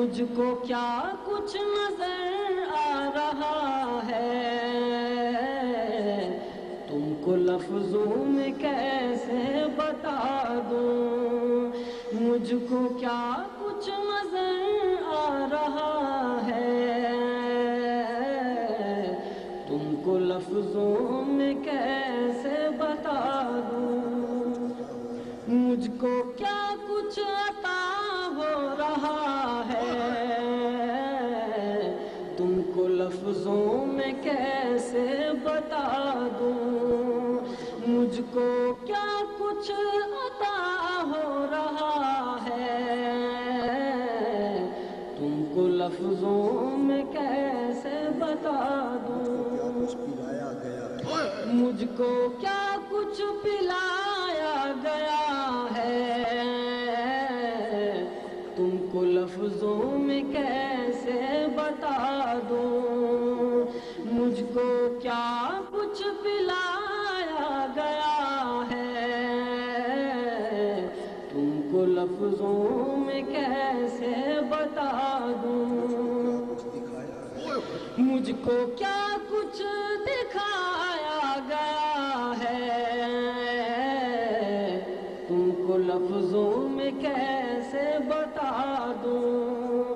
مجھ کو کیا کچھ نظر آ رہا ہے، تم کو لفظوں میں کیسے بتا دوں، مجھ کو کیا کچھ نظر آ رہا ہے، تم کو لفظوں میں کیسے بتا دوں، مجھ کو کیا کچھ عطا ہو رہا ہے، تم کو لفظوں میں کیسے بتا دوں، مجھ کو کیا کچھ عطا ہو رہا ہے، تم کو لفظوں میں کیسے بتا دوں، مجھ کو کیا کچھ پلایا گیا ہے، تم کو لفظوں میں کیسے بتا دوں، مجھ کو کیا کچھ پلایا گیا ہے، تم کو لفظوں میں کیسے بتا دوں، مجھ کو کیا کچھ دکھایا گیا ہے، تم کو لفظوں میں کیسے بتا دوں،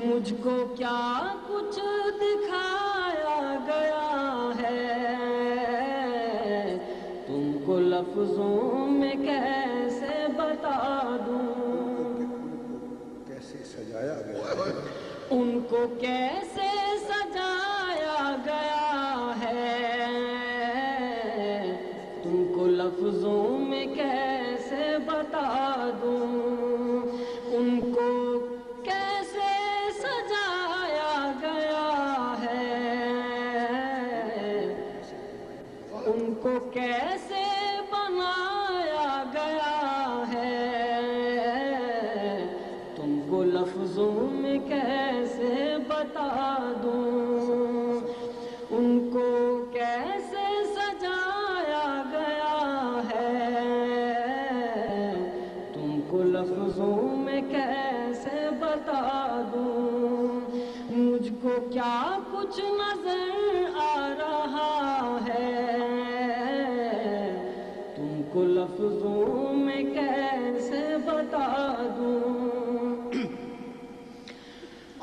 مجھ کو کیا کچھ دکھایا گیا ہے، تم کو لفظوں میں کیسے بتا دوں، کیسے سجایا گیا ہے، ان کو کیسے سجایا گیا ہے، تم کو لفظوں میں کیسے بتا دوں، ان کو کیسے سجایا گیا ہے، ان کو کیسے بنایا گیا ہے، تم کو لفظوں میں کیسے بتا دوں، ان کو کیسے سجایا گیا ہے، تم کو لفظوں میں کیسے بتا دوں، مجھ کو کیا کچھ نظر آ رہا ہے، تم کو لفظوں میں کیسے بتا دوں،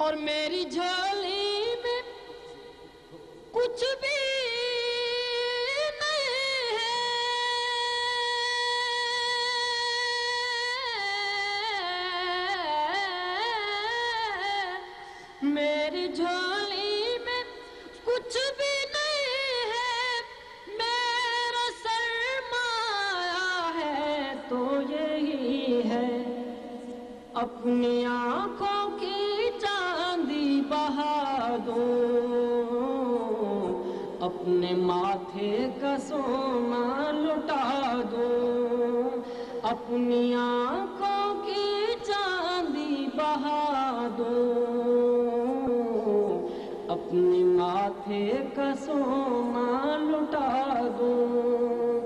اور میری جھولی میں کچھ بھی نہیں ہے، میری جھولی میں کچھ بھی نہیں ہے، میرا سرمایہ ہے تو یہی ہے، اپنی آنکھوں کی چاندی بہا دوں، اپنے ماتھے کا سونا لٹا دوں، اپنی آنکھوں کی چاندی بہا دوں، اپنے ماتھے کا سونا لٹا دوں،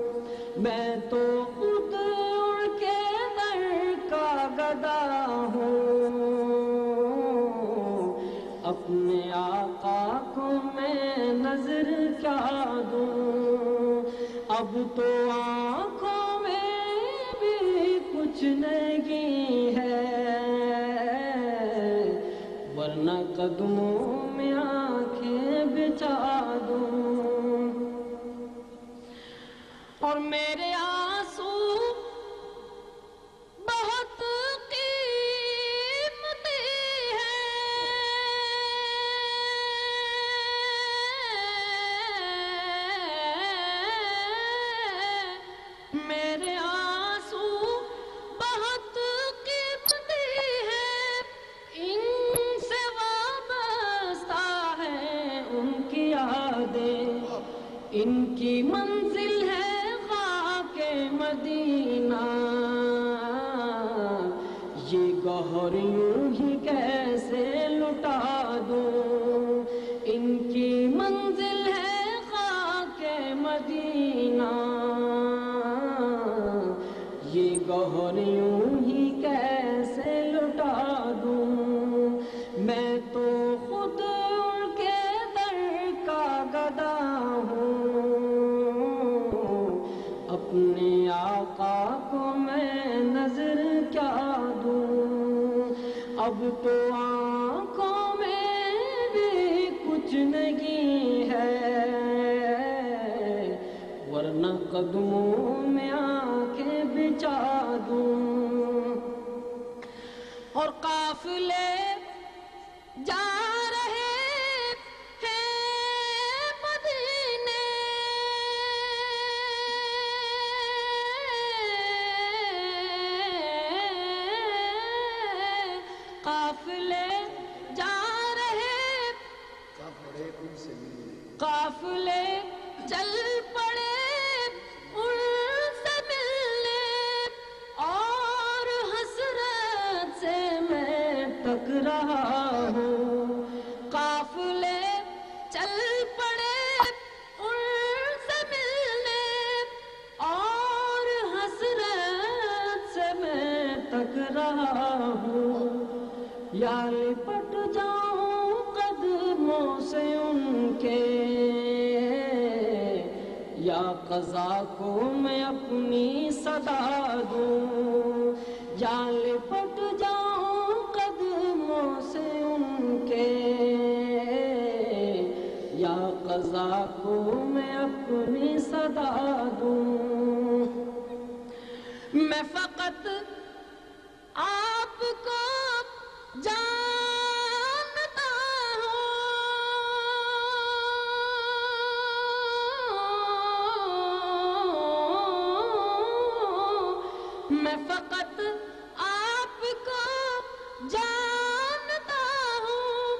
میں تو خود اڑ کے در کا گدا ہوں، اپنے آقا کو میں نظر کیا دوں، اب تو آنکھوں میں بھی کچھ نہیں ہے، ورنہ قدموں میں آنکھیں بچھا دوں، اور میرے آنسو بہت قیمتی ہیں، میرے آنسو بہت قیمتی ہیں، ان سے وابستہ ہے ان کی یادیں، ان کی منزل ہے خاک مدینہ، یہ گوہر یوں ہی کیسے لٹا دوں، ان کی منزل ہے خاک مدینہ، یہ گوہر یوں ہی کیسے لٹا دوں، خود ان کے در کا گدا ہوں، اپنے آقا کو میں نظر کیا دوں، اب تو آنکھوں میں بھی کچھ نہیں ہے، ورنہ قدموں میں آنکھیں بچھا دوں۔ اور قافلے جا رہے ہیں مدینے، قافلے جا رہے، قافلے چل پڑے ان سے ملنے، اور حسرت سے میں تک رہا ہوں، قافلے چل پڑے ان سے ملنے، اور حسرت سے میں تک رہا ہوں، یا لپٹ جاؤں قدموں سے ان کے، یا قضا کو میں اپنی صدا دوں، یا لپٹ جاؤں قدموں سے ان کے، یا قضا کو میں اپنی صدا دوں۔ میں فقط آپ کو جانتا ہوں، میں فقط آپ کو جانتا ہوں،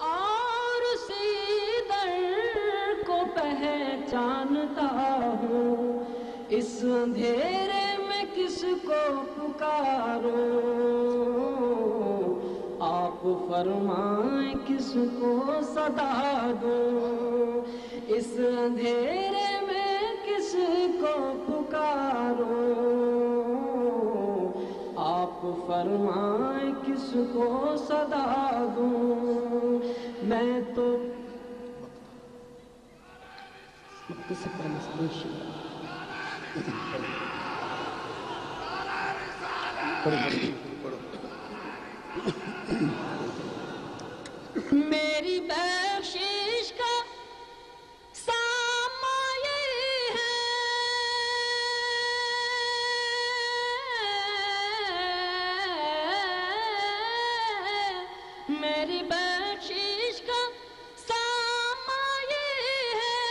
اور اسی در کو پہچانتا ہوں، اس اندھیرے میں کس کو پکاروں، آپ فرمائیں کس کو صدا دوں، اس اندھیرے میں کس کو پکاروں، آپ فرمائیں کس کو صدا دوں۔ میں تو میری بخشش کا سامایہ ہے، میری بخشش کا سامایہ ہے،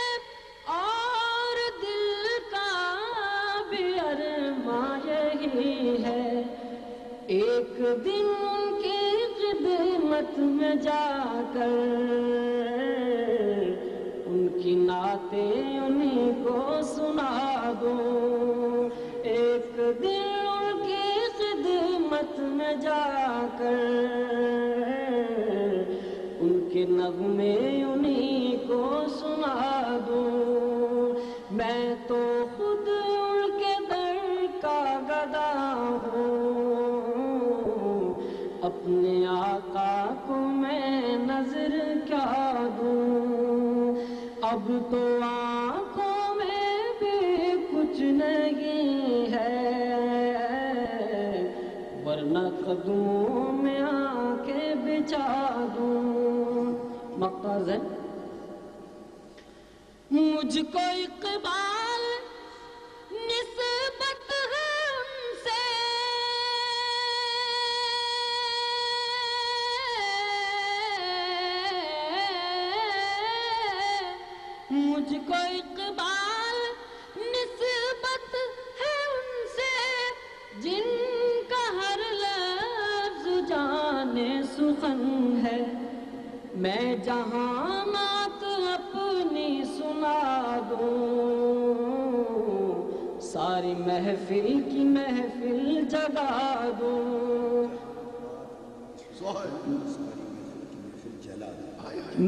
اور دل کا بھی ارمان یہی ہے، ایک دن کی خدمت میں جا کر ان کی نعتیں انہیں کو سنا دوں، ایک دن ان کی خدمت میں جا کر ان کے نغمے انہیں کو سنا دوں، میں تو خود ان کے در کا گدا ہوں، اپنے آقا کو میں نظر کیا دوں، اب تو آنکھوں میں بھی کچھ نہیں ہے، ورنہ قدموں میں آنکھیں بچھا دوں۔ مقتاز ہے، مجھ کو اقبال نسبت ہے ان سے، مجھ کو اقبال نسبت ہے ان سے، جن کا ہر لفظ جانے سخن ہے، میں جہاں نعت اپنی سنا دوں، ساری محفل کی محفل جگا دوں،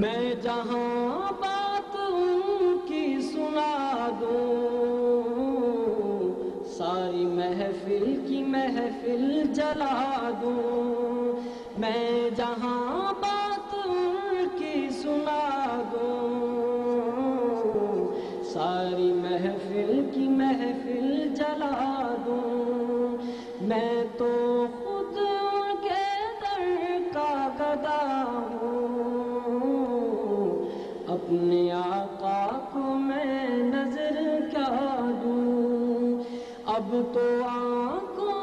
میں جہاں بات ان کی سنا دوں، ساری محفل کی محفل جلا دوں، میں جہاں بات خود ان کے در کا گدا ہوں، اپنے آقا کو میں نظر کیا دوں، اب تو آنکھوں